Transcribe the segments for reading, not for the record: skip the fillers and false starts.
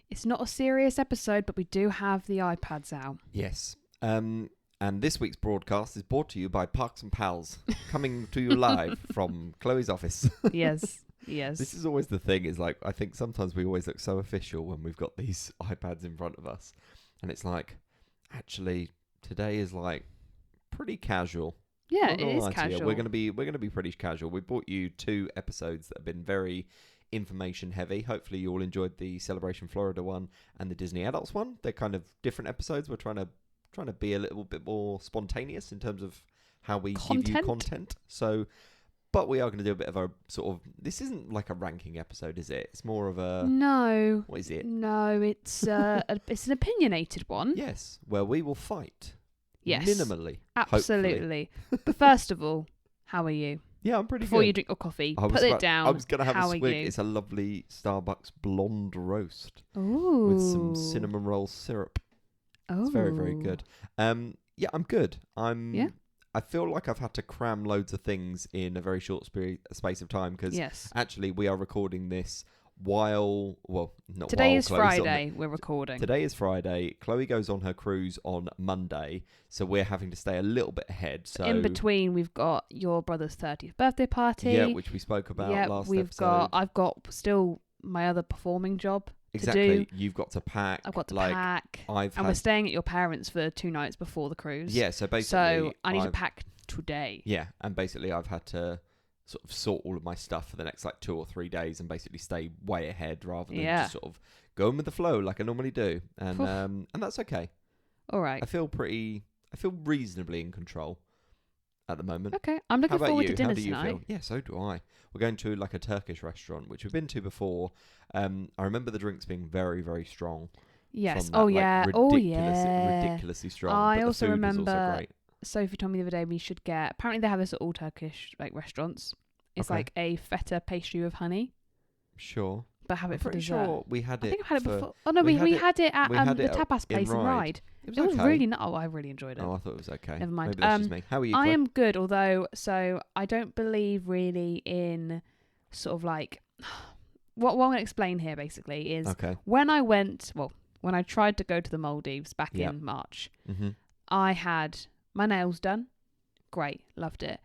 It's not a serious episode, but we do have the iPads out. Yes. And this week's broadcast is brought to you by Parks and Pals, coming to you live from Chloe's office. Yes, yes. This is always the thing, is like, I think sometimes we always look so official when we've got these iPads in front of us. And it's like, actually, today is like pretty casual. Yeah, it is casual. We're gonna be pretty casual. We brought you 2 episodes that have been very information heavy. Hopefully you all enjoyed the Celebration Florida one and the Disney Adults one. They're kind of different episodes. We're trying to be a little bit more spontaneous in terms of how we give you content. So, but we are going to do a bit of a sort of, this isn't like a ranking episode, is it? It's more of a... No. What is it? No, it's it's an opinionated one. Yes, where we will fight. Yes. Minimally. Absolutely. But first of all, how are you? Yeah, I'm pretty Before good. you drink your coffee, put it down. I was going to have how a swig. You? It's a lovely Starbucks blonde roast. Ooh. With some cinnamon roll syrup. Oh. It's very, very good. Yeah, I'm good. I feel like I've had to cram loads of things in a very short space of time because actually we are recording this Today is Friday. We're recording. Today is Friday. Chloe goes on her cruise on Monday, so we're having to stay a little bit ahead. So in between, we've got your brother's 30th birthday party. Yeah, which we spoke about last episode. I've got still my other performing job. Exactly. To do. You've got to pack. I've got to pack. We're staying at your parents for 2 nights before the cruise. Yeah, so basically... I need to pack today. Yeah, and basically I've had to sort of sort all of my stuff for the next like 2 or 3 days and basically stay way ahead rather than just sort of going with the flow like I normally do. And that's okay. All right. I feel reasonably in control at the moment. Okay. I'm looking forward to dinner tonight. Feel? Yeah, so do I. We're going to like a Turkish restaurant, which we've been to before. I remember the drinks being very, very strong. Yes. That, ridiculously strong. I also the food remember was also great. Sophie told me the other day we should get... Apparently they have this at all Turkish like restaurants. It's like a feta pastry with honey. Sure. But have it for dessert. Sure we had it. I think I've had it before. Oh no, we had it at the tapas place in Ride. It was okay. really not. Oh, I really enjoyed it. Oh, I thought it was okay. Never mind. Maybe that's just me. How are you? I am good, although I don't believe really in sort of like what I'm going to explain here basically is when I tried to go to the Maldives back in March, I had my nails done. Great, loved it.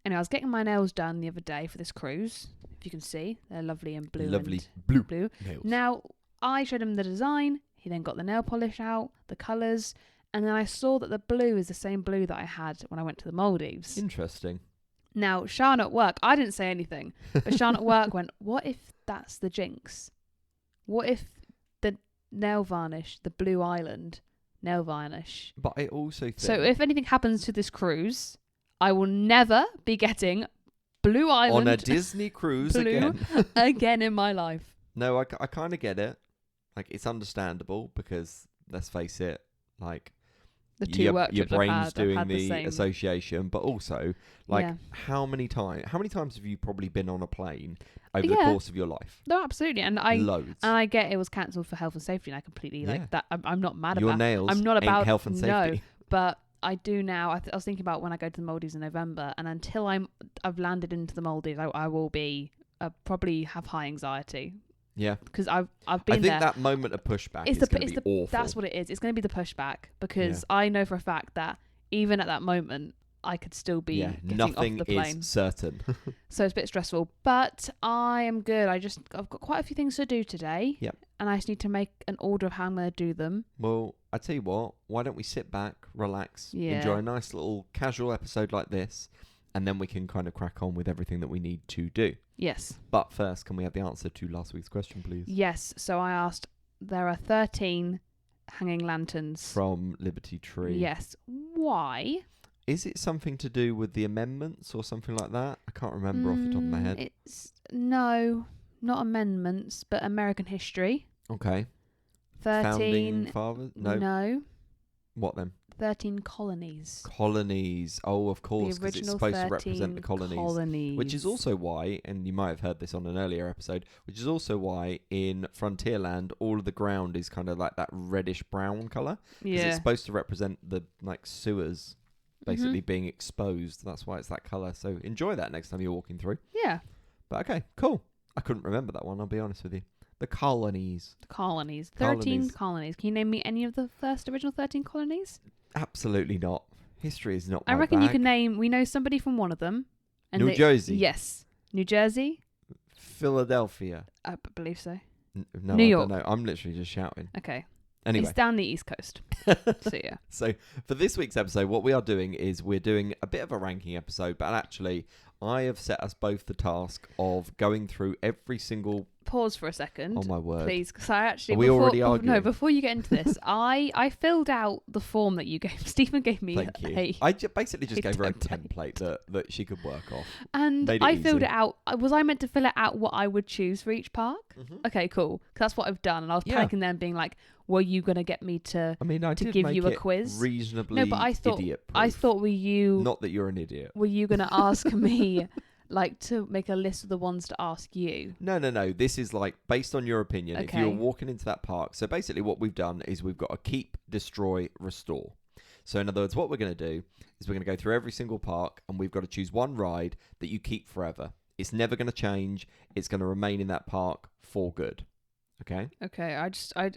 And I was getting my nails done the other day for this cruise. If you can see, they're lovely and blue. Lovely blue nails. Now, I showed him the design. He then got the nail polish out, the colours, and then I saw that the blue is the same blue that I had when I went to the Maldives. Interesting. Now, Sean at work, I didn't say anything, but Sean at work went, what if that's the jinx? What if the nail varnish, the Blue Island nail varnish? But I also think... So if anything happens to this cruise, I will never be getting Blue Island... on a Disney cruise again in my life. No, I kind of get it. Like, it's understandable because, let's face it, like... The two work trips your brain's I've had, doing the association, but also, like, how many times have you probably been on a plane over the course of your life? No, absolutely, loads. And I get it was cancelled for health and safety, and I completely like that. I'm not mad your about. Nails I'm not about health and safety. No, but I do now. I was thinking about when I go to the Maldives in November, and until I've landed into the Maldives, I will be probably have high anxiety. Yeah, because I've been there. I think that moment of pushback is going to be awful. That's what it is. It's going to be the pushback because I know for a fact that even at that moment, I could still be getting off the plane. Nothing is certain. So it's a bit stressful, but I am good. I've got quite a few things to do today. Yep. And I just need to make an order of how I'm going to do them. Well, I tell you what, why don't we sit back, relax, enjoy a nice little casual episode like this, and then we can kind of crack on with everything that we need to do. Yes. But first, can we have the answer to last week's question, please? Yes. So I asked, there are 13 hanging lanterns. From Liberty Tree. Yes. Why? Is it something to do with the amendments or something like that? I can't remember off the top of my head. No, not amendments, but American history. Okay. 13. Founding fathers? No. What then? 13 colonies. Colonies. Oh, of course, because it's supposed to represent the colonies. Which is also why, and you might have heard this on an earlier episode, which is also why in Frontierland, all of the ground is kind of like that reddish-brown colour. Because it's supposed to represent the sewers basically being exposed. That's why it's that colour. So enjoy that next time you're walking through. Yeah. But okay, cool. I couldn't remember that one, I'll be honest with you. The colonies. The colonies. 13 colonies. Can you name me any of the first original 13 colonies? Absolutely not. History is not my I reckon bag. you can name... We know somebody from one of them. And New Jersey. Yes. New Jersey. Philadelphia. I believe so. No, New I York. don't know. I'm literally just shouting. Okay. Anyway. It's down the East Coast. So, yeah. So, for this week's episode, what we are doing is we're doing a bit of a ranking episode, but actually, I have set us both the task of going through every single... Pause for a second. Oh, my word. Please, because I actually... Are we already arguing? No, before you get into this, I filled out the form that you gave. Stephen gave me Thank you. I basically just gave her a template that she could work off. And I filled it out. Was I meant to fill it out what I would choose for each park? Mm-hmm. Okay, cool. Because that's what I've done. And I was panicking then being like, were you going to get me to give you a quiz? Reasonably no, but I thought, idiot-proof. I thought were you... Not that you're an idiot. Were you going to ask me... like to make a list of the ones to ask you? No. This is like based on your opinion. Okay. If you're walking into that park. So basically what we've done is we've got a keep, destroy, restore. So in other words, what we're going to do is we're going to go through every single park and we've got to choose one ride that you keep forever. It's never going to change. It's going to remain in that park for good. Okay? Okay.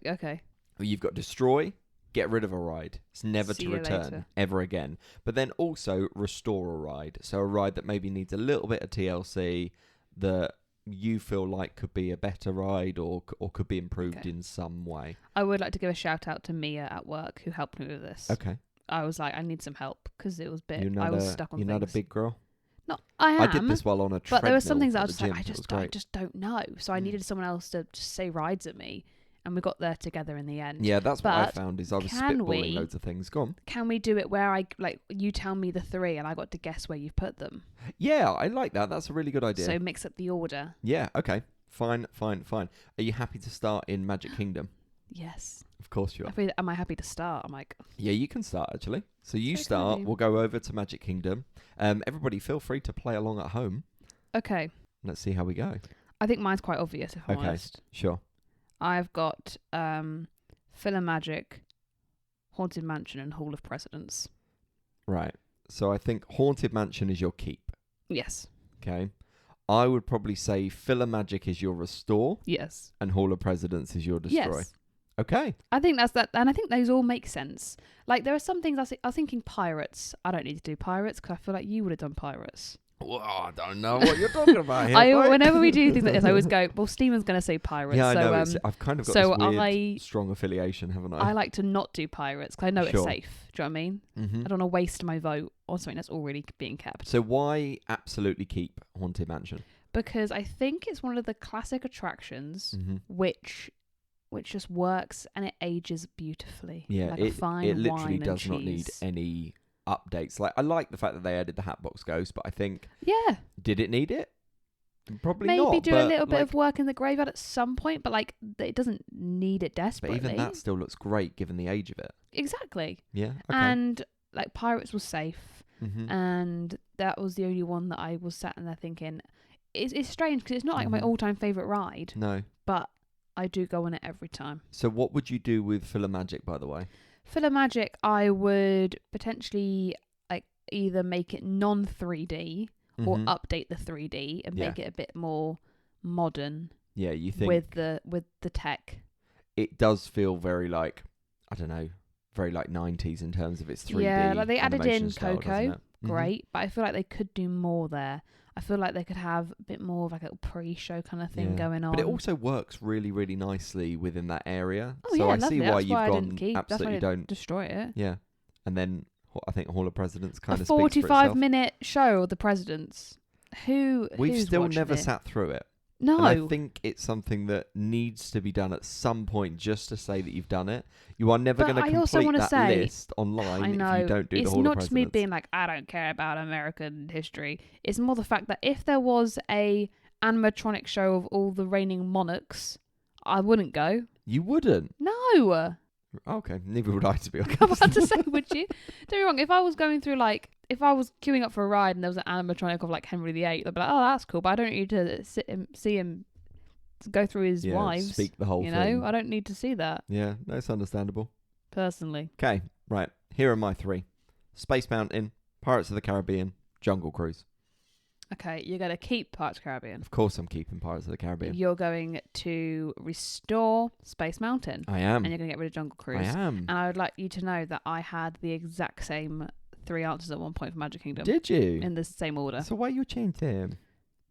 Okay. You've got destroy. Get rid of a ride. It's never to return ever again. But then also restore a ride. So a ride that maybe needs a little bit of TLC that you feel like could be a better ride or could be improved in some way. I would like to give a shout out to Mia at work who helped me with this. Okay. I was like, I need some help because it was I was stuck on things. You're not a big girl? No, I am. I did this while on a treadmill. But there were some things I was just gym. like, I just don't know. So I needed someone else to just say rides at me. And we got there together in the end. Yeah, that's what I found is I was spitballing loads of things. Go on. Can we do it where you tell me the three and I got to guess where you've put them? Yeah, I like that. That's a really good idea. So mix up the order. Yeah, okay. Fine. Are you happy to start in Magic Kingdom? Yes. Of course you are. Am I happy to start? I'm like... Yeah, you can start actually. So you start. We'll go over to Magic Kingdom. Everybody feel free to play along at home. Okay. Let's see how we go. I think mine's quite obvious if I'm honest. Sure. I've got Magic, Haunted Mansion, and Hall of Presidents. Right. So I think Haunted Mansion is your keep. Yes. Okay. I would probably say Magic is your restore. Yes. And Hall of Presidents is your destroy. Yes. Okay. I think that's that, and I think those all make sense. Like there are some things I was thinking Pirates. I don't need to do Pirates because I feel like you would have done Pirates. Well, I don't know what you're talking about here. Whenever we do things like this, I always go, well, Stephen's going to say Pirates. Yeah, I know. I've kind of got this weird, strong affiliation, haven't I? I like to not do Pirates because I know it's safe. Do you know what I mean? Mm-hmm. I don't want to waste my vote on something that's already being kept. So why absolutely keep Haunted Mansion? Because I think it's one of the classic attractions which just works and it ages beautifully. Yeah, like a fine it literally wine does and not need any updates. Like I like the fact that they added the Hatbox Ghost, but I think did it need it? Probably maybe not. Maybe do a little bit of work in the graveyard at some point, but like it doesn't need it desperately. But even that still looks great given the age of it. Exactly. Yeah. Okay. And like Pirates was safe, and that was the only one that I was sat in there thinking it's strange because it's not like my all-time favorite ride. No. But I do go on it every time. So what would you do with Magic, by the way? Magic, I would potentially like either make it non-3D or update the 3D and make it a bit more modern. Yeah, you think with the tech. It does feel very like very like 90s in terms of its 3D. Yeah, like they added in style, Coco, great, but I feel like they could do more there. I feel like they could have a bit more of like a pre-show kind of thing going on. But it also works really, really nicely within that area. Oh, so yeah, I see why you've gone absolutely don't destroy it. Yeah. And then I think Hall of Presidents kind of speaks for itself. 45-minute show of the presidents. We've still never this? Sat through it. No. And I think it's something that needs to be done at some point just to say that you've done it. You are never going to complete that list online if you don't do the Hall of Presidents. It's not just me being like, I don't care about American history. It's more the fact that if there was a animatronic show of all the reigning monarchs, I wouldn't go. You wouldn't? No. Okay, neither would I, to be honest. I'm about to say, would you? Don't get me wrong, if I was going through if I was queuing up for a ride and there was an animatronic of like Henry VIII, I'd be like, oh, that's cool, but I don't need to see him go through his wives. Speak the whole thing. I don't need to see that. Yeah, no, it's understandable. Personally. Okay, right. Here are my three. Space Mountain, Pirates of the Caribbean, Jungle Cruise. Okay, you're going to keep Pirates of the Caribbean. Of course I'm keeping Pirates of the Caribbean. You're going to restore Space Mountain. I am. And you're going to get rid of Jungle Cruise. I am. And I would like you to know that I had the exact same 3 answers at one point for Magic Kingdom. Did you? In the same order. So why you changed them?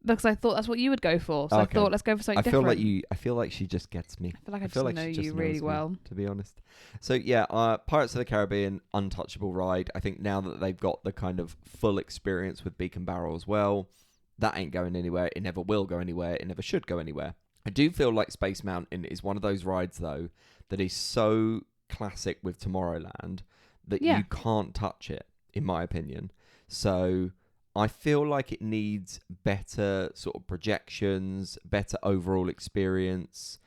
Because I thought that's what you would go for. So I thought, let's go for something different. I feel like she just gets me. I feel like I just know you really well. To be honest. So yeah, Pirates of the Caribbean, untouchable ride. I think now that they've got the kind of full experience with Beacon Barrel as well, that ain't going anywhere. It never will go anywhere. It never should go anywhere. I do feel like Space Mountain is one of those rides, though, that is so classic with Tomorrowland that you can't touch it, in my opinion. So I feel like it needs better sort of projections, better overall experience,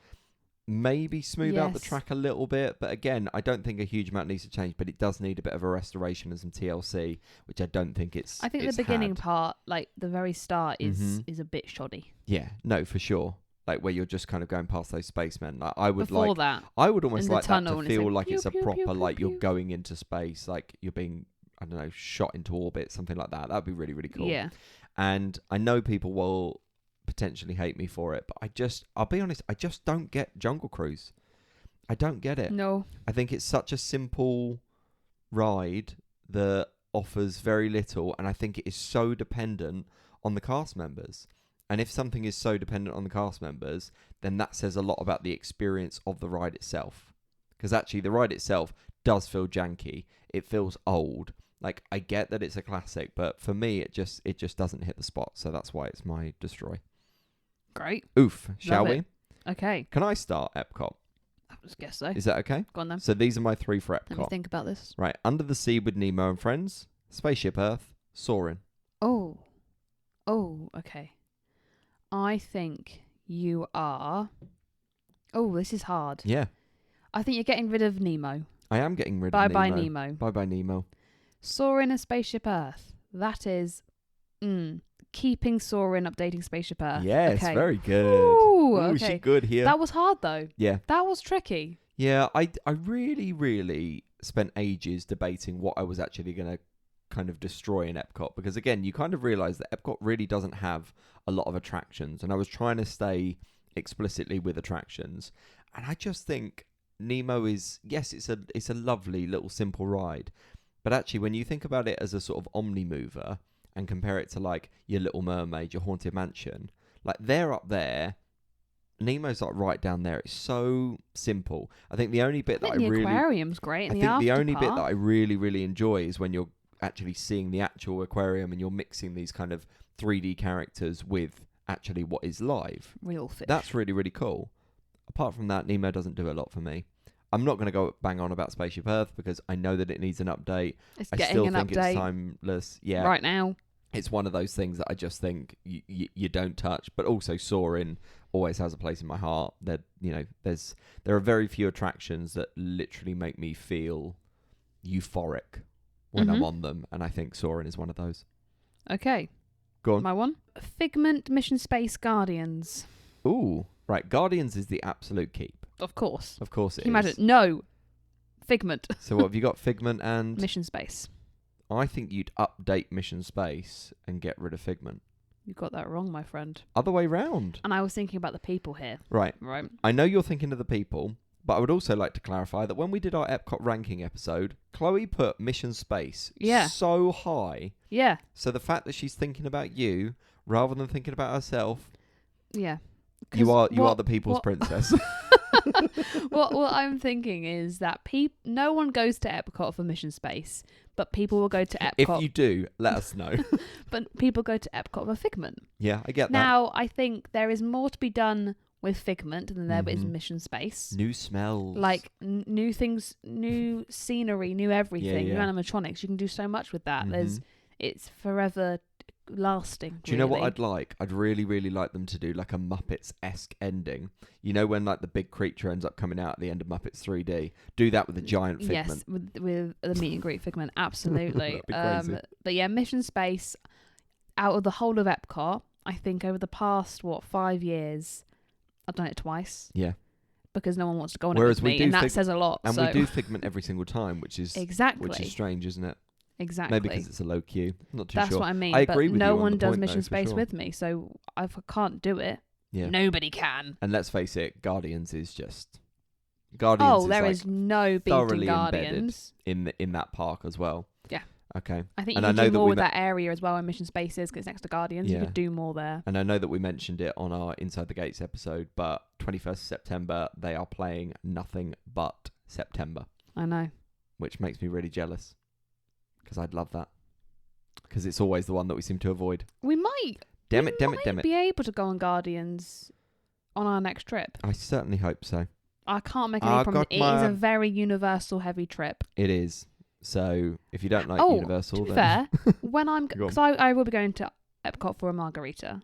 maybe smooth out the track a little bit. But again, I don't think a huge amount needs to change, but it does need a bit of a restoration and some TLC, which I don't think it's I think the beginning part, like the very start, is a bit shoddy. Yeah, no, for sure. Like where you're just kind of going past those spacemen. Like I would Before that, I would almost like that to feel like pew, it's a pew, proper, pew, pew, like pew. you're going into space, like you're being, I don't know, shot into orbit, something like that. That'd be really, really cool. Yeah. And I know people will potentially hate me for it, but I'll be honest, I just don't get Jungle Cruise. I don't get it. No. I think it's such a simple ride that offers very little, and I think it is so dependent on the cast members. And if something is so dependent on the cast members, then that says a lot about the experience of the ride itself. Because actually, the ride itself does feel janky. It feels old. Like, I get that it's a classic, but for me, it just doesn't hit the spot. So that's why it's my destroy. Great. Oof. Shall we? Okay. Can I start Epcot? I just guess so. Is that okay? Go on then. So these are my 3 for Epcot. Let me think about this. Right. Under the Sea with Nemo and Friends, Spaceship Earth, Soarin'. Oh, okay. I think you are... Oh, this is hard. Yeah. I think you're getting rid of Nemo. I am getting rid of Nemo. Bye-bye Nemo. Bye-bye Nemo. Soarin' and Spaceship Earth. That is... keeping Soarin', updating Spaceship Earth. Yes, okay. very good. Ooh, okay. She good here. That was hard, though. Yeah. That was tricky. Yeah, I really, really spent ages debating what I was actually going to kind of destroy in Epcot. Because, again, you kind of realise that Epcot really doesn't have a lot of attractions. And I was trying to stay explicitly with attractions. And I just think Nemo is... Yes, it's a lovely little simple ride. But actually, when you think about it as a sort of omni-mover... and compare it to like your Little Mermaid, your Haunted Mansion, like they're up there. Nemo's like right down there. It's so simple. I think the only bit that I really... the aquarium's great. I think the only bit that I really, really enjoy is when you're actually seeing the actual aquarium and you're mixing these kind of 3D characters with actually what is live. Real fish. That's really, really cool. Apart from that, Nemo doesn't do a lot for me. I'm not going to go bang on about Spaceship Earth because I know that it needs an update. I still think it's timeless. Yeah, right now. It's one of those things that I just think you don't touch. But also Soarin' always has a place in my heart. That there are very few attractions that literally make me feel euphoric when I'm on them, and I think Soarin' is one of those. Okay, go on. My one: Figment Mission Space Guardians. Ooh, right. Guardians is the absolute keep. Of course. Of course it Can you is. imagine? No. Figment. So what have you got? Figment and... Mission Space. I think you'd update Mission Space and get rid of Figment. You got that wrong, my friend. Other way round. And I was thinking about the people here. Right. Right. I know you're thinking of the people, but I would also like to clarify that when we did our Epcot ranking episode, Chloe put Mission Space so high. Yeah. So the fact that she's thinking about you rather than thinking about herself... Yeah. You are the people's princess. What I'm thinking is that no one goes to Epcot for Mission Space, but people will go to Epcot. If you do, let us know. But people go to Epcot for Figment. Yeah, I get that. Now, I think there is more to be done with Figment than there is Mission Space. New smells. Like new things, new scenery, new everything, new animatronics. You can do so much with that. It's forever lasting. Do you know what I'd like? I'd really, really like them to do like a Muppets-esque ending. You know when like the big creature ends up coming out at the end of Muppets 3D? Do that with a giant Figment. Yes, with the meet and greet Figment, absolutely. That'd be crazy. But yeah, Mission Space, out of the whole of Epcot, I think over the past 5 years, I've done it twice. Yeah. Because no one wants to go on it with me, and that says a lot. And we do Figment every single time, which is exactly, which is strange, isn't it? Exactly. Maybe because it's a low queue. Not too That's sure. what I mean. I agree with you no on one the does point, Mission though, Space sure. with me, so if I can't do it, Yeah. nobody can. And let's face it, Guardians is just... Guardians there is is no beating thoroughly Guardians. embedded in that park as well. Yeah. Okay. I think and you I could know do that more we with that area as well in Mission Space is, because it's next to Guardians. Yeah. You could do more there. And I know that we mentioned it on our Inside the Gates episode, but 21st September, they are playing nothing but September. I know. Which makes me really jealous. Because I'd love that. Because it's always the one that we seem to avoid. We might. Damn we it. might be able to go on Guardians on our next trip. I certainly hope so. I can't make any promise. It is a very Universal heavy trip. It is. So if you don't like Universal, to be then... fair, when I'm... Because I will be going to Epcot for a margarita.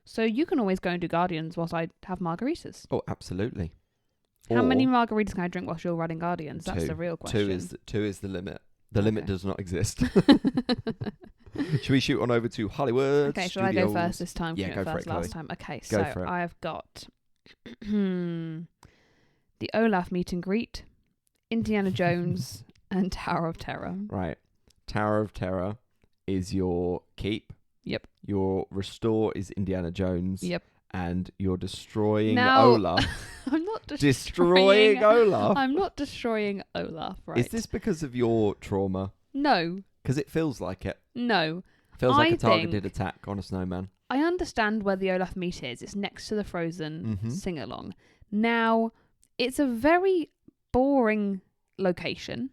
So you can always go and do Guardians whilst I have margaritas. Oh, absolutely. How many margaritas can I drink whilst you're riding Guardians? That's the real question. Two is the limit. The limit does not exist. Should we shoot on over to Hollywood Okay, Studios? shall I go first this time? Yeah, go for it, last Chloe. time. Okay, Go so for it. I've got the Olaf meet and greet, Indiana Jones, and Tower of Terror. Right. Tower of Terror is your keep. Yep. Your restore is Indiana Jones. Yep. And you're destroying now, Olaf. I'm not destroying Olaf. I'm not destroying Olaf, right? Is this because of your trauma? No. Because it feels like it. No. Feels like a targeted attack on a snowman. I understand where the Olaf meet is. It's next to the Frozen sing-along. Now, it's a very boring location.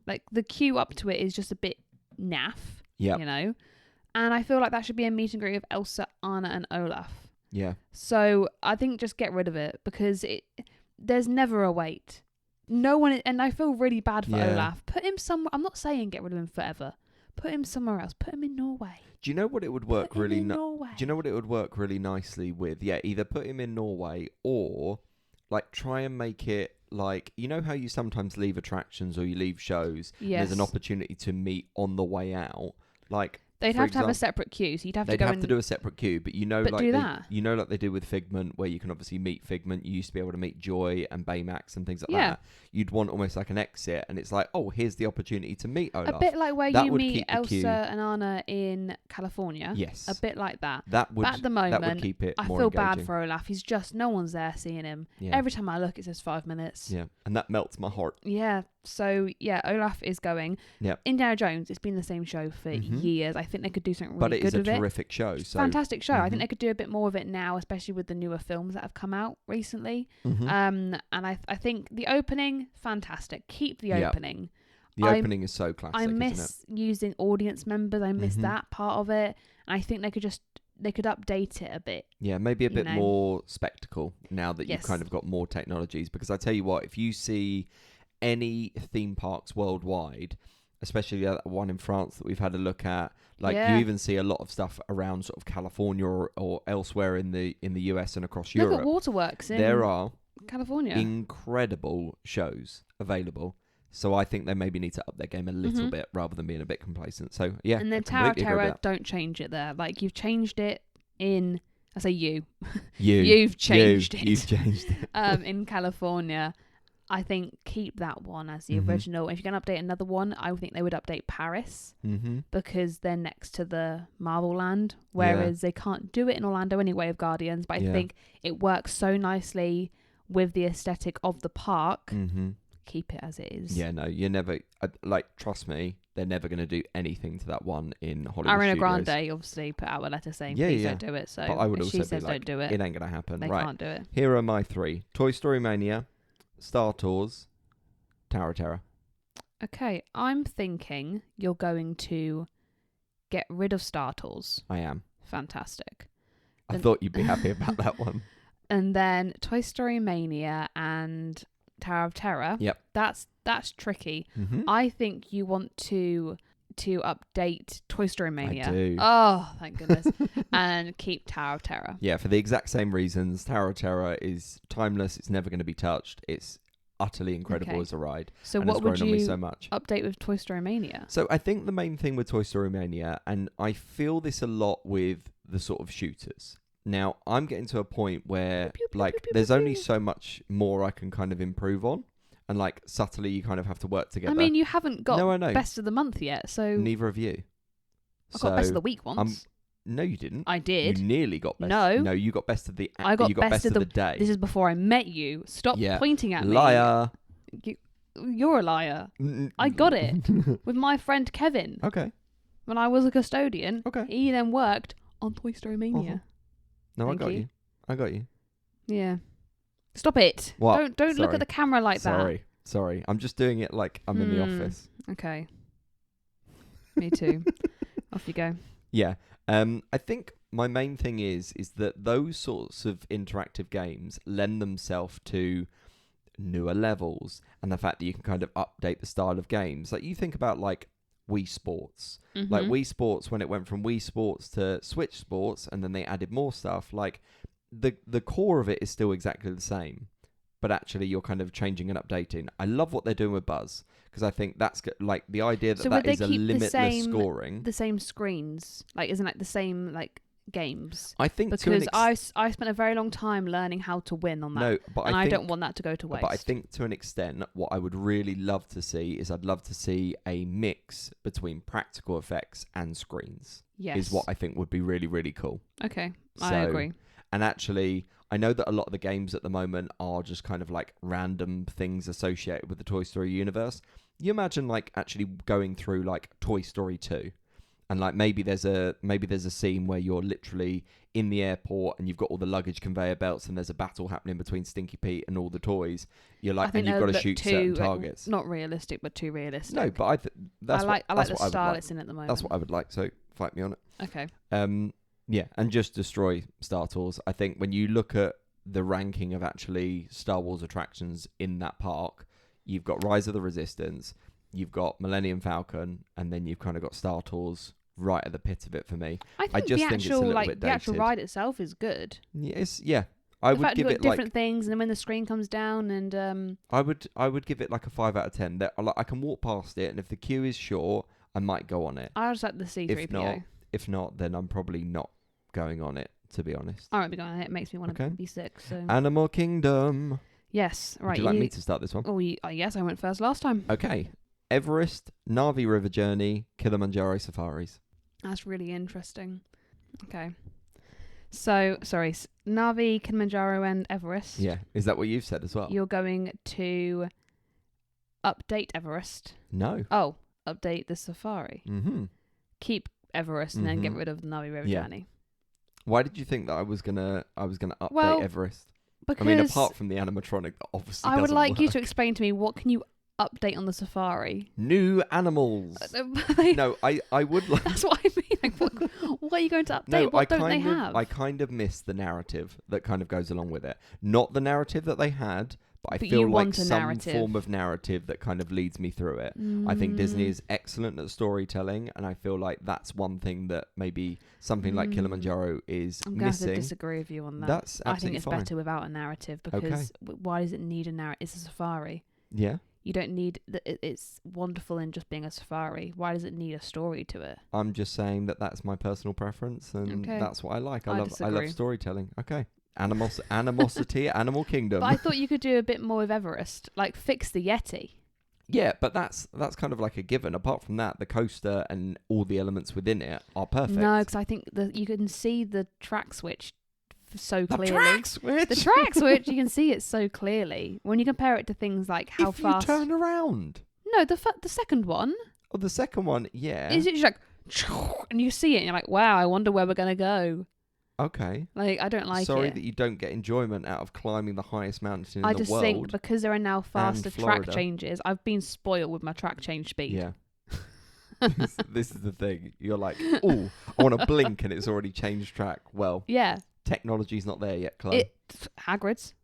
Like, the queue up to it is just a bit naff, you know? And I feel like that should be a meet and greet of Elsa, Anna, and Olaf. Yeah. So I think just get rid of it, because there's never a wait. No one... And I feel really bad for Olaf. Put him somewhere... I'm not saying get rid of him forever. Put him somewhere else. Put him in Norway. Do you know what it would work really... Do you know what it would work really nicely with? Yeah, either put him in Norway or... Like, try and make it like... You know how you sometimes leave attractions or you leave shows? Yes. There's an opportunity to meet on the way out. Like... They'd have to have a separate queue, so you'd have to go. They'd have to do a separate queue, but you know, like they do with Figment, where you can obviously meet Figment. You used to be able to meet Joy and Baymax and things like that. You'd want almost like an exit, and it's like, oh, here's the opportunity to meet Olaf. A bit like where you meet Elsa and Anna in California. Yes, a bit like that. That would, but at the moment, that would keep it I more feel engaging. bad for Olaf. He's just no one's there seeing him. Yeah. Every time I look, it says 5 minutes. Yeah, and that melts my heart. Yeah. So yeah, Olaf is going. Yeah. Indiana Jones. It's been the same show for years. I think they could do something really good with it. But it is a terrific show. So. Fantastic show. I think they could do a bit more of it now, especially with the newer films that have come out recently. And I think the opening, fantastic. Keep the opening. The opening is so classic. I miss using audience members. I miss that part of it. And I think they could update it a bit. Yeah, maybe a bit more spectacle now that you've kind of got more technologies. Because I tell you what, if you see any theme parks worldwide, especially that one in France that we've had a look at, like you even see a lot of stuff around sort of California or elsewhere in the US and across Europe. Look at Waterworks in there are California. Incredible shows available. So I think they maybe need to up their game a little bit rather than being a bit complacent. So yeah. And then Tower of Terror, don't change it there. Like you've changed it in, I say you've changed it. You've changed it. In California. I think keep that one as the original. If you're going to update another one, I would think they would update Paris because they're next to the Marvel Land, whereas they can't do it in Orlando anyway with Guardians. But I think it works so nicely with the aesthetic of the park. Keep it as it is. Yeah, no, you're never... trust me, they're never going to do anything to that one in Hollywood Ariana Studios. Grande obviously put out a letter saying, please don't do it. So but I would if also she says like, don't do it, it ain't going to happen. They can't do it. Here are my 3. Toy Story Mania, Star Tours, Tower of Terror. Okay, I'm thinking you're going to get rid of Star Tours. I am. Fantastic. I thought you'd be happy about that one. And then Toy Story Mania and Tower of Terror. Yep. That's tricky. I think you want to update Toy Story Mania. I do. Oh, thank goodness. And keep Tower of Terror. Yeah, for the exact same reasons. Tower of Terror is timeless. It's never going to be touched. It's utterly incredible as a ride. So and what would you so much. update with Toy Story Mania? So I think the main thing with Toy Story Mania, and I feel this a lot with the sort of shooters. Now, I'm getting to a point where, there's only so much more I can kind of improve on. and like subtly you kind of have to work together. I mean, you haven't got I know. best of the month yet, so Neither of you. I got best of the week once. No, you didn't. I did. You nearly got best. No, you got best of the. I got you got best of the day. This is before I met you. Stop pointing at me. Liar. You're a liar. I got it with my friend Kevin. Okay. When I was a custodian. Okay. He then worked on Toy Story Mania. No, I got you. I got you. Yeah. Stop it. What? Don't look at the camera like that. Sorry. I'm just doing it like I'm in the office. Okay. Me too. Off you go. Yeah. I think my main thing is that those sorts of interactive games lend themselves to newer levels, and the fact that you can kind of update the style of games. Like you think about like Wii Sports. Mm-hmm. Like Wii Sports, when it went from Wii Sports to Switch Sports, and then they added more stuff, like the core of it is still exactly the same, but actually you're kind of changing and updating. I love what they're doing with Buzz, because I think that's like the idea that that is a limitless scoring. The same screens, like isn't like the same like games. I think because I spent a very long time learning how to win on that. No, but I don't want that to go to waste. But I think to an extent, what I would really love to see is I'd love to see a mix between practical effects and screens. Yes, is what I think would be really, really cool. Okay, I agree. And actually, I know that a lot of the games at the moment are just kind of like random things associated with the Toy Story universe. You imagine like actually going through like Toy Story 2, and like maybe there's a scene where you're literally in the airport and you've got all the luggage conveyor belts and there's a battle happening between Stinky Pete and all the toys. You're like, and you've got to shoot certain targets. Not realistic, but too realistic. No, but I like the style it's in at the moment. That's what I would like. So fight me on it. Okay. Yeah, and just destroy Star Tours. I think when you look at the ranking of actually Star Wars attractions in that park, you've got Rise of the Resistance, you've got Millennium Falcon, and then you've kind of got Star Tours right at the pit of it for me. I just think it's a little bit dated. The actual ride itself is good. Yeah. I would give it different things, and then when the screen comes down, and I would give it like a 5 out of 10. That I can walk past it, and if the queue is short, I might go on it. I just like the C-3PO. If not, then I'm probably not going on it, to be honest. I won't be going on it. It makes me want to be sick. So. Animal Kingdom. Yes, right. Would you like me to start this one? Oh, yes, I went first last time. Okay. Everest, Navi River Journey, Kilimanjaro Safaris. That's really interesting. Okay. So, sorry, Navi, Kilimanjaro and Everest. Yeah. Is that what you've said as well? You're going to update Everest. No. Oh, update the Safari. Mm-hmm. Keep Everest and then get rid of the Navi River Journey. Why did you think that I was gonna update Everest? Because I mean, apart from the animatronic that obviously I would doesn't like work. you to explain to me, what can you update on the Safari? New animals. No, I would like... That's what I mean. Like, what are you going to update? No, what don't they have? I kind of miss the narrative that kind of goes along with it. Not the narrative that they had, but I feel like some form of narrative that kind of leads me through it. I think Disney is excellent at storytelling, and I feel like that's one thing that maybe something like Kilimanjaro is missing. I'm going to disagree with you on that. That's absolutely I think it's fine. Better without a narrative, because why does it need a narrative? It's a safari. Yeah. You don't need... It's wonderful in just being a safari. Why does it need a story to it? I'm just saying that that's my personal preference, and that's what I like. I love storytelling. Okay. Animosity, Animal Kingdom. But I thought you could do a bit more with Everest, like fix the Yeti. Yeah, but that's kind of like a given. Apart from that, the coaster and all the elements within it are perfect. No, because I think you can see the track switch so clearly. The track switch. You can see it so clearly when you compare it to things like how fast. If you turn around. No, the second one. Oh, the second one, yeah. Is it just like, and you see it, and you're like, wow, I wonder where we're gonna go. Okay. Like, I don't like it. Sorry that you don't get enjoyment out of climbing the highest mountain in the world. I just think because there are now faster track changes, I've been spoiled with my track change speed. Yeah. This is the thing. You're like, oh, I want to blink and it's already changed track. Well, yeah. Technology's not there yet, Chloe. Hagrid's.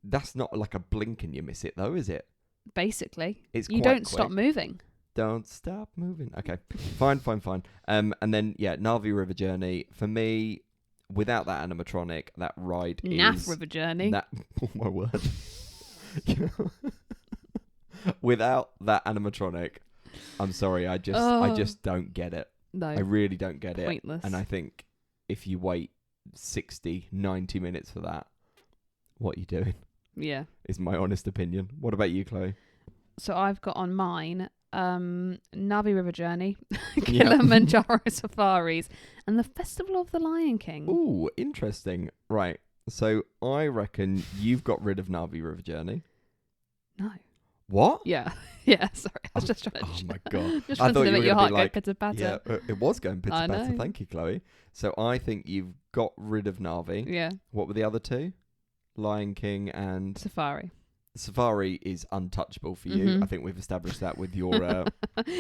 That's not like a blink and you miss it, though, is it? Basically. You don't stop moving. Don't stop moving. Okay. Fine. And then, Navi River Journey. For me... Without that animatronic, that ride Naff River Journey. Oh my word. Without that animatronic, I'm sorry, I just don't get it. No. I really don't get it. Pointless. And I think if you wait 60, 90 minutes for that, what are you doing? Yeah. Is my honest opinion. What about you, Chloe? So I've got on mine Navi River Journey, Kilimanjaro Safaris, and the Festival of the Lion King. Ooh, interesting. Right. So I reckon you've got rid of Navi River Journey. No. What? Yeah. Yeah, sorry. I was just trying to... Oh my God. Just I thought you were your going heart to be like... pitter-patter. Yeah, it was going pitter-patter. Thank you, Chloe. So I think you've got rid of Navi. Yeah. What were the other two? Lion King and... Safari is untouchable for you. I think we've established that with your...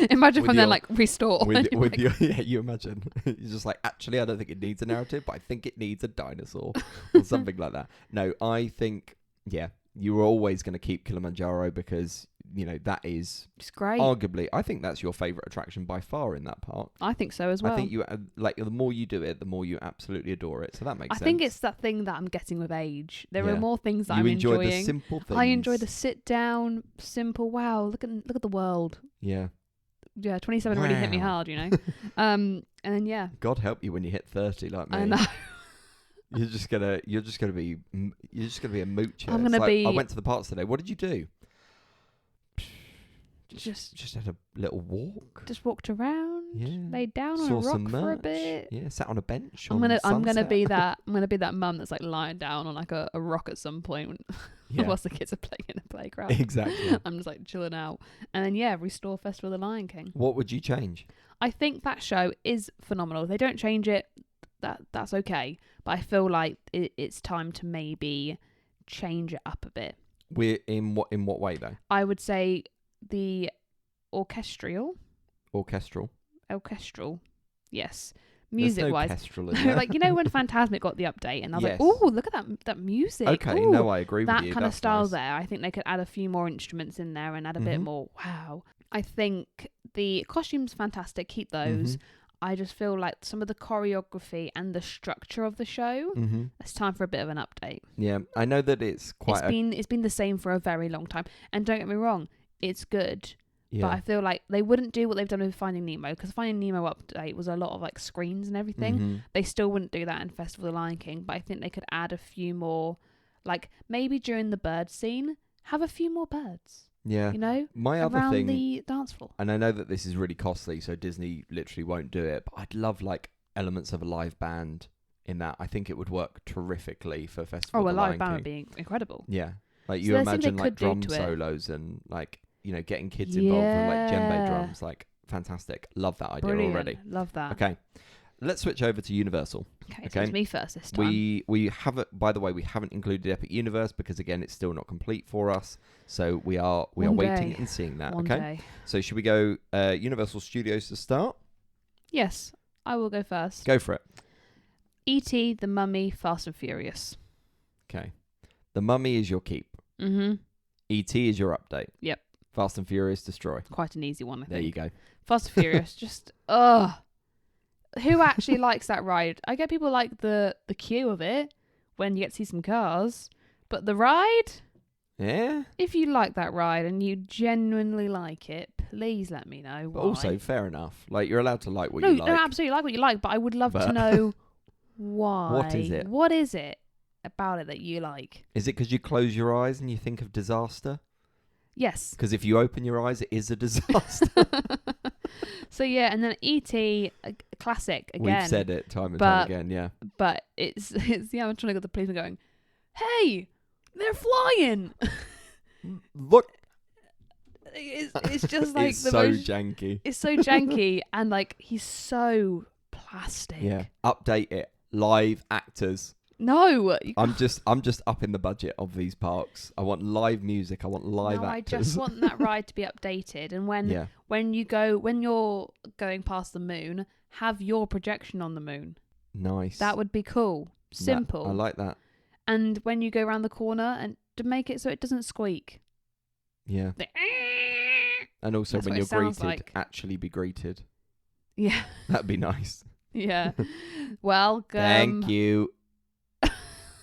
imagine from then, like, restore. With your... Yeah, you imagine. You're just like, actually, I don't think it needs a narrative, but I think it needs a dinosaur or something like that. No, I think, you were always going to keep Kilimanjaro because, that is... It's great. Arguably, I think that's your favourite attraction by far in that park. I think so as well. I think you, the more you do it, the more you absolutely adore it. So that makes sense. I think it's that thing that I'm getting with age. There are more things that I'm enjoying. You enjoy the simple things. I enjoy the sit down, simple, wow, look at the world. Yeah. Yeah, 27 really hit me hard, and then, God help you when you hit 30 like me. I know. You're just gonna be a moocher. I'm gonna be. I went to the parks today. What did you do? Just had a little walk. Just walked around. Yeah. Laid down on a rock for a bit. Yeah, sat on a bench. I'm gonna be that mum that's like lying down on like a rock at some point whilst the kids are playing in a playground. Exactly. I'm just like chilling out, and then restore Festival of the Lion King. What would you change? I think that show is phenomenal. If they don't change it, that's okay. But I feel like it's time to maybe change it up a bit. We're in what way though? I would say the orchestral. Yes. Music wise. Like, when Fantasmic got the update and I was like, oh, look at that music. Okay, ooh, no, I agree with you. That kind of style nice. there. I think they could add a few more instruments in there and add a bit more. Wow. I think the costumes fantastic. Keep those. I just feel like some of the choreography and the structure of the show, it's time for a bit of an update. Yeah, I know that it's quite... It's been the same for a very long time. And don't get me wrong, it's good. Yeah. But I feel like they wouldn't do what they've done with Finding Nemo, because Finding Nemo update was a lot of like screens and everything. They still wouldn't do that in Festival of the Lion King, but I think they could add a few more, like maybe during the bird scene, have a few more birds. Yeah. My other around thing, the dance floor. And I know that this is really costly, so Disney literally won't do it, but I'd love like elements of a live band in that. I think it would work terrifically for Festival of the Lion King. A live band would be incredible. Yeah. Like you imagine like drum solos and like, getting kids involved with like djembe drums, like fantastic. Love that idea already. Love that. Okay. Let's switch over to Universal. Okay, so it's me first this time. We haven't, by the way, we haven't included Epic Universe because again, it's still not complete for us. So we are waiting and seeing that. One day. So should we go Universal Studios to start? Yes, I will go first. Go for it. E.T., The Mummy, Fast and Furious. Okay. The Mummy is your keep. E.T. is your update. Yep. Fast and Furious, destroy. Quite an easy one, I think. There you go. Fast and Furious, just who actually likes that ride? I get people like the queue of it when you get to see some cars, but the ride? Yeah. If you like that ride and you genuinely like it, please let me know why. But also, fair enough. Like, you're allowed to like what you like. No, absolutely like what you like, but I would love to know why. What is it? What is it about it that you like? Is it because you close your eyes and you think of disaster? Yes. Because if you open your eyes, it is a disaster. So yeah, and then E.T., a classic again. We've said it time and time again, yeah. But it's the animatronic of the policeman going, "Hey, they're flying!" Look, it's just like it's so janky. It's so janky, and like he's so plastic. Yeah, update it. Live actors. No, I'm just upping the budget of these parks. I want live music. I want live actors. I just want that ride to be updated. And when you're going past the moon, have your projection on the moon. Nice. That would be cool. Simple. I like that. And when you go around the corner, and to make it so it doesn't squeak. Yeah. And also when you're greeted, actually be greeted. Yeah. That'd be nice. Yeah. Welcome. Thank you.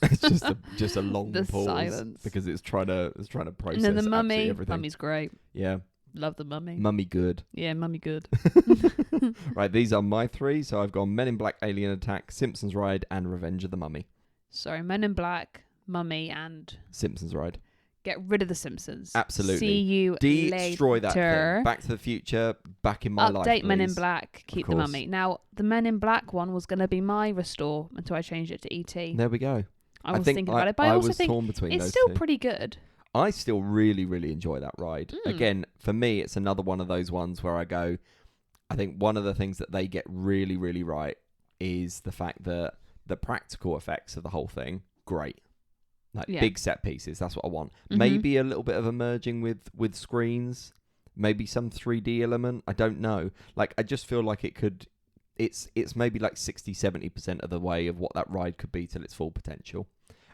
It's just a long pause silence because it's trying to process. And then the Mummy. Everything. Mummy's great. Yeah. Love the Mummy. Mummy good. Yeah, Mummy good. Right, these are my three. So I've gone Men in Black, Alien Attack, Simpsons Ride, and Revenge of the Mummy. Sorry, Men in Black, Mummy, and Simpsons Ride. Get rid of the Simpsons. Absolutely. See you Destroy later. that thing. Back to the Future. Back in my life, Update please. Men in Black. Keep the Mummy. Now, the Men in Black one was going to be my restore until I changed it to E.T. There we go. I was thinking about it, but I also think it's still pretty good. I still really, really enjoy that ride. Again, for me, it's another one of those ones where I go, I think one of the things that they get really, really right is the fact that the practical effects of the whole thing, great. Like big set pieces, that's what I want. Maybe a little bit of a merging with screens, maybe some 3D element. I don't know. Like, I just feel like it's maybe like 60-70% of the way of what that ride could be till its full potential.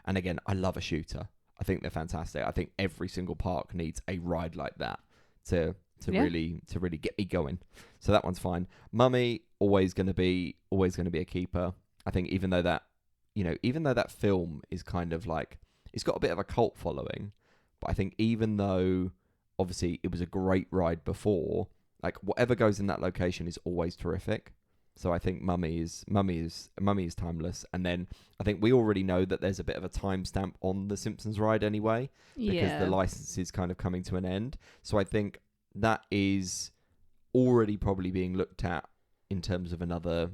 And again, I love a shooter. I think they're fantastic. I think every single park needs a ride like that to really get me going. So that one's fine. Mummy always going to be a keeper. I think even though that film is kind of like, it's got a bit of a cult following, but I think even though obviously it was a great ride before, like whatever goes in that location is always terrific. So I think Mummy is timeless. And then I think we already know that there's a bit of a timestamp on the Simpsons ride anyway, because the license is kind of coming to an end. So I think that is already probably being looked at in terms of another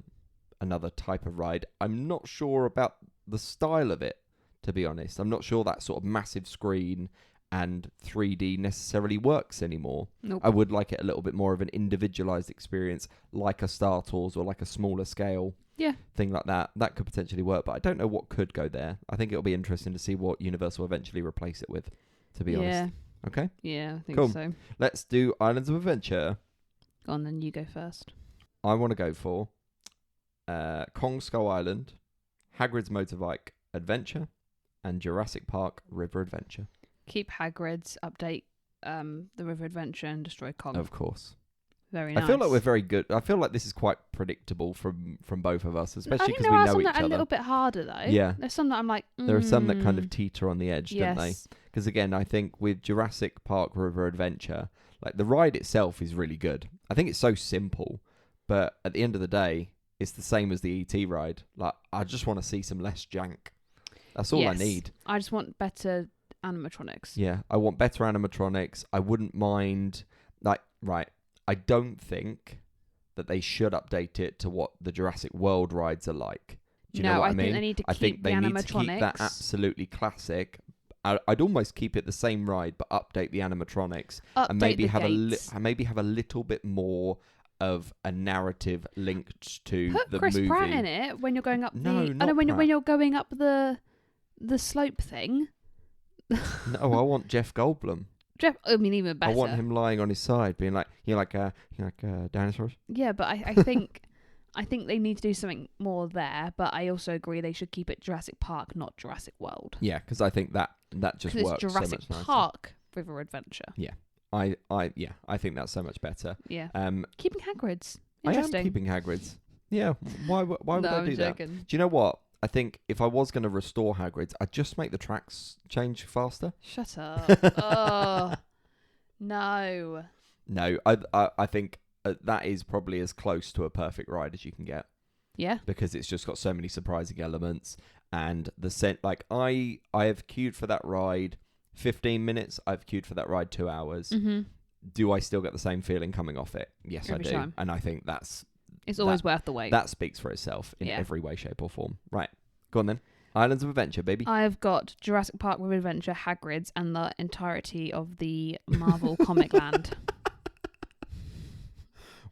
type of ride. I'm not sure about the style of it, to be honest. I'm not sure that sort of massive screen and 3D necessarily works anymore. Nope. I would like it a little bit more of an individualized experience, like a Star Tours or like a smaller scale thing like that. That could potentially work, but I don't know what could go there. I think it'll be interesting to see what Universal eventually replace it with, to be honest. Okay? Yeah, I think so. Let's do Islands of Adventure. Go on, then you go first. I want to go for Kong Skull Island, Hagrid's Motorbike Adventure, and Jurassic Park River Adventure. Keep Hagrid's, update the River Adventure, and destroy Kong. Of course. Very nice. I feel like we're very good. I feel like this is quite predictable from both of us, especially because we know each other. There are some that are a little bit harder, though. Yeah. There's some that I'm like, There are some that kind of teeter on the edge, don't they? Yes. Because again, I think with Jurassic Park River Adventure, like the ride itself is really good. I think it's so simple, but at the end of the day, it's the same as the ET ride. Like, I just want to see some less jank. That's all I need. I just want better animatronics. Yeah, I want better animatronics. I wouldn't mind, I don't think that they should update it to what the Jurassic World rides are like. Do you know what I mean? Think they need to keep the animatronics. Need to keep that absolutely classic. I'd almost keep it the same ride, but update the animatronics and maybe have a little bit more of a narrative linked to the Chris movie. Put Chris Pratt in it when you're going up when you're going up the slope thing. No, I want Jeff Goldblum. Even better. I want him lying on his side, being like, you like dinosaurs. Yeah, but I think they need to do something more there. But I also agree they should keep it Jurassic Park, not Jurassic World. Yeah, because I think that just works. It's Jurassic so much Park River Adventure. Yeah, I think that's so much better. Yeah. Keeping Hagrid's. I am keeping Hagrid's. Yeah. Why would I do that? Do joking. you know what? I think if I was going to restore Hagrid's, I'd just make the tracks change faster. Shut up. Oh, no. No, I think that is probably as close to a perfect ride as you can get. Yeah. Because it's just got so many surprising elements. And the scent, like I have queued for that ride 15 minutes. I've queued for that ride 2 hours. Mm-hmm. Do I still get the same feeling coming off it? Yes, Every I do. time. And I think it's always worth the wait. That speaks for itself in every way, shape, or form. Right. Go on then. Islands of Adventure, baby. I've got Jurassic Park River Adventure, Hagrid's, and the entirety of the Marvel Comic Land.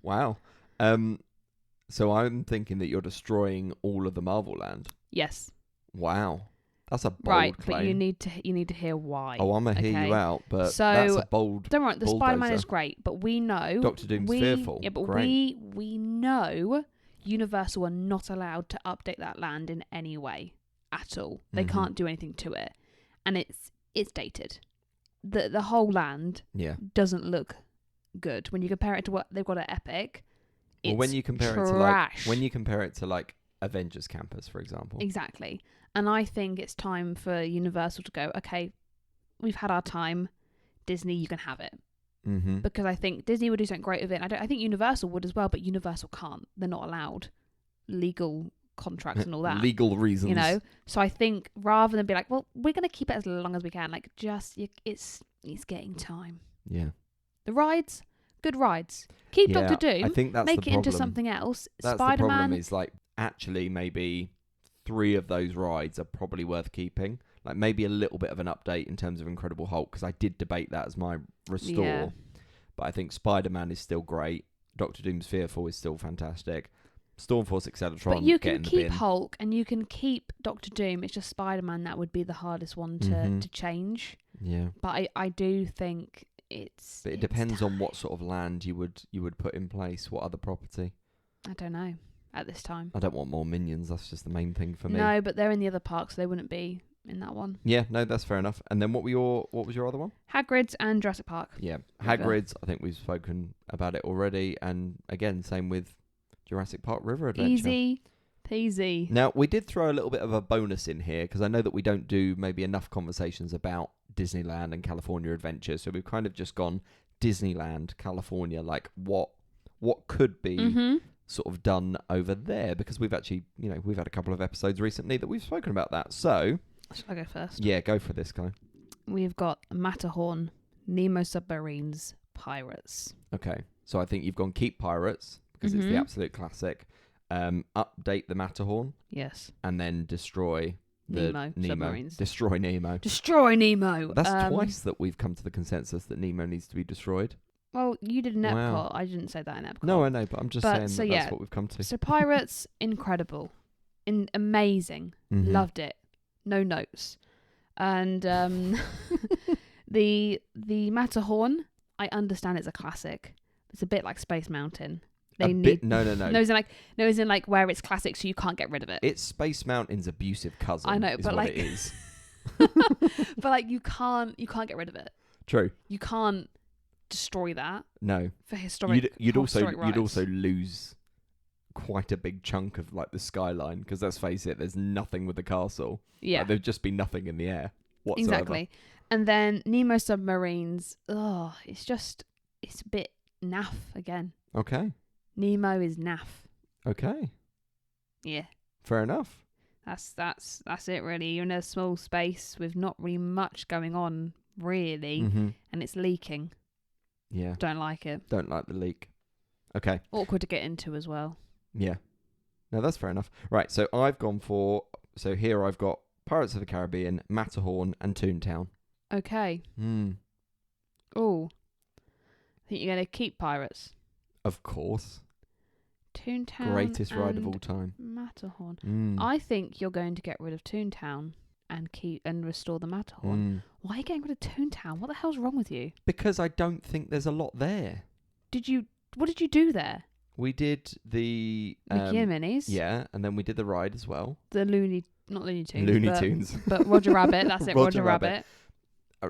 Wow. So I'm thinking that you're destroying all of the Marvel Land. Yes. Wow. That's a bold claim. But you need to hear why. Oh, I'm gonna hear you out, but that's a bold. Don't worry, the Spider-Man is great, but we know Doctor Doom's fearful. Yeah, but great. we know Universal are not allowed to update that land in any way at all. They can't do anything to it, and it's dated. The whole land doesn't look good when you compare it to what they've got at Epic. It's when you compare it to like Avengers Campus, for example. Exactly. And I think it's time for Universal to go, okay, we've had our time. Disney, you can have it. Mm-hmm. Because I think Disney would do something great with it. I think Universal would as well, but Universal can't. They're not allowed. Legal contracts and all that. Legal reasons. You know? So I think rather than be like, well, we're going to keep it as long as we can, like it's getting time. Yeah. The rides, good rides. Keep Doctor Doom. I think that's make the it into problem. something else. That's Spider-Man. the problem is like actually maybe 3 of those rides are probably worth keeping. Like maybe a little bit of an update in terms of Incredible Hulk, because I did debate that as my restore. Yeah. But I think Spider-Man is still great. Doctor Doom's Fearful is still fantastic. Stormforce Excelatron. But you can in the keep bin. Hulk and you can keep Doctor Doom. It's just Spider-Man that would be the hardest one to change. Yeah. But I do think it's. But it depends on what sort of land you would put in place. What other property? I don't know at this time. I don't want more minions. That's just the main thing for me. No, but they're in the other parks, so they wouldn't be in that one. Yeah, no, that's fair enough. And then what was your other one? Hagrid's and Jurassic Park. Yeah, Hagrid's. I think we've spoken about it already. And again, same with Jurassic Park River Adventure. Easy peasy. Now, we did throw a little bit of a bonus in here because I know that we don't do maybe enough conversations about Disneyland and California Adventure. So we've kind of just gone Disneyland, California, like what could be sort of done over there, because we've actually, we've had a couple of episodes recently that we've spoken about that. So, should I go first? Yeah, go for this guy. We've got Matterhorn, Nemo Submarines, Pirates. Okay, so I think you've gone keep Pirates because it's the absolute classic. Update the Matterhorn. Yes. And then destroy the Nemo. Submarines. Destroy Nemo. Destroy Nemo. That's twice that we've come to the consensus that Nemo needs to be destroyed. Well, you did in Epcot. Wow. I didn't say that in Epcot. No, I know, but I'm just saying that's what we've come to. So Pirates, incredible. Amazing. Loved it. No notes. And the Matterhorn, I understand it's a classic. It's a bit like Space Mountain. No. No, as in like where it's classic, so you can't get rid of it. It's Space Mountain's abusive cousin. I know, is but what like it is. But like you can't get rid of it. True. You can't destroy that. No. For historic. You'd also lose quite a big chunk of like the skyline, because let's face it, there's nothing with the castle. Yeah. Like, there'd just be nothing in the air whatsoever. Exactly. And then Nemo Submarines. Oh, it's a bit naff again. Okay. Nemo is naff. Okay. Yeah. Fair enough. That's it really. You're in a small space with not really much going on really, and it's leaking. Yeah. Don't like it. Don't like the leak. Okay. Awkward to get into as well. Yeah. No, that's fair enough. Right, so I've got Pirates of the Caribbean, Matterhorn, and Toontown. Okay. Oh. I think you're going to keep Pirates. Of course. Toontown. Greatest ride of all time. Matterhorn. I think you're going to get rid of Toontown and restore the Matterhorn. Why are you getting rid of Toontown? What the hell's wrong with you? Because I don't think there's a lot there. What did you do there? We did the Mickey and Minnie's. Yeah, and then we did the ride as well. The not Looney Tunes. Looney Tunes. But Roger Rabbit. That's it. Roger Rabbit.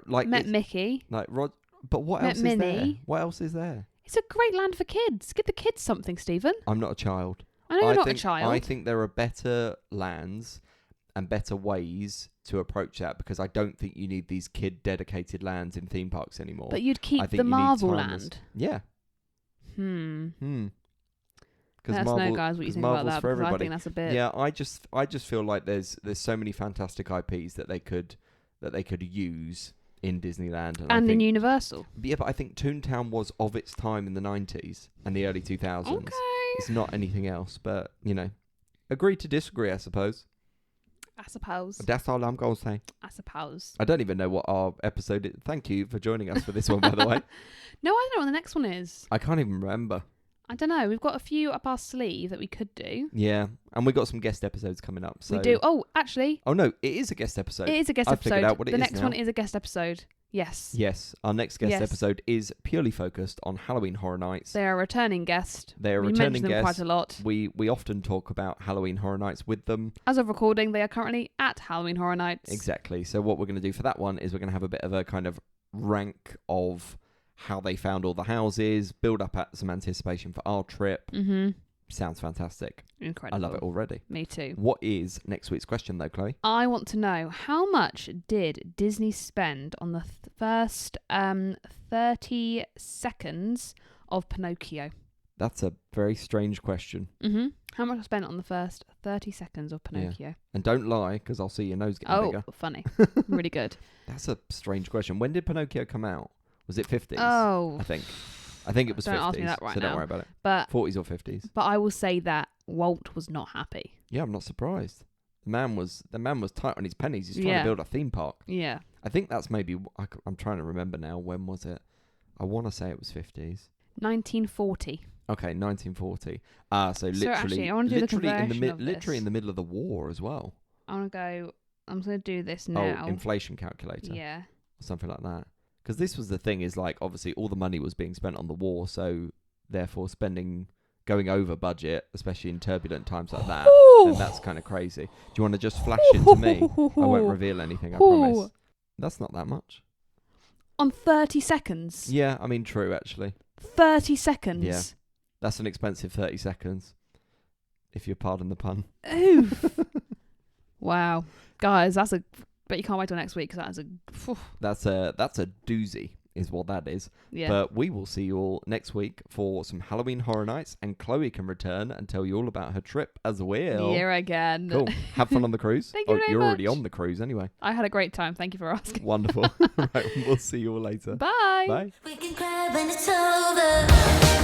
Met Mickey. But what else is there? What else is there? It's a great land for kids. Give the kids something, Stephen. I'm not a child. I know you're not a child. I think there are better lands and better ways to approach that, because I don't think you need these kid-dedicated lands in theme parks anymore. But you'd keep the Marvel land. Yeah. Let us know, guys, what you think about that, because I think that's a bit. Yeah, I just feel like there's so many fantastic IPs that they could use in Disneyland and in Universal. Yeah, but I think Toontown was of its time in the 90s and the early 2000s. Okay. It's not anything else, but agree to disagree, I suppose. That's all I'm going to say. I suppose. I don't even know what our episode is. Thank you for joining us for this one, by the way. No, I don't know what the next one is. I can't even remember. I don't know. We've got a few up our sleeve that we could do. Yeah, and we've got some guest episodes coming up. So. We do. Oh, actually. Oh, no, it is a guest episode. It is a guest I've episode. figured out what it the is next now. one is a guest episode. Yes. Yes, our next guest episode is purely focused on Halloween Horror Nights. They are a returning guest. They are a returning guest. We mention them quite a lot. We often talk about Halloween Horror Nights with them. As of recording, they are currently at Halloween Horror Nights. Exactly. So what we're going to do for that one is we're going to have a bit of a kind of rank of how they found all the houses, build up at some anticipation for our trip. Sounds fantastic. Incredible. I love it already. Me too. What is next week's question, though, Chloe? I want to know, how much did Disney spend on the first 30 seconds of Pinocchio? That's a very strange question. How much I spent on the first 30 seconds of Pinocchio? Yeah. And don't lie, because I'll see your nose getting bigger. Oh, funny. Really good. That's a strange question. When did Pinocchio come out? Was it 50s? Oh. I think it was 50s. Don't ask me that right so now. Don't worry about it. But 40s or 50s. But I will say that Walt was not happy. Yeah, I'm not surprised. The man was tight on his pennies. He's trying to build a theme park. Yeah. I think that's maybe... I'm trying to remember now. When was it? I want to say it was 50s. 1940. Okay, 1940. So literally... actually, I want to do the conversion of this. Literally in the middle of the war as well. I'm going to do this now. Oh, inflation calculator. Yeah. Or something like that. Because this was the thing, is like, obviously all the money was being spent on the war, so therefore going over budget, especially in turbulent times like that, then that's kind of crazy. Do you want to just flash it to me? I won't reveal anything, I promise. That's not that much. On 30 seconds? Yeah, I mean, true, actually. 30 seconds? Yeah. That's an expensive 30 seconds, if you pardon the pun. Oof. Wow. Guys, but you can't wait till next week, because that's a doozy, is what that is. Yeah. But we will see you all next week for some Halloween Horror Nights, and Chloe can return and tell you all about her trip as well. Here again. Cool. Have fun on the cruise. Thank you very You're much. already on the cruise anyway. I had a great time. Thank you for asking. Wonderful. Right, we'll see you all later. Bye. Bye. We can cry when it's over.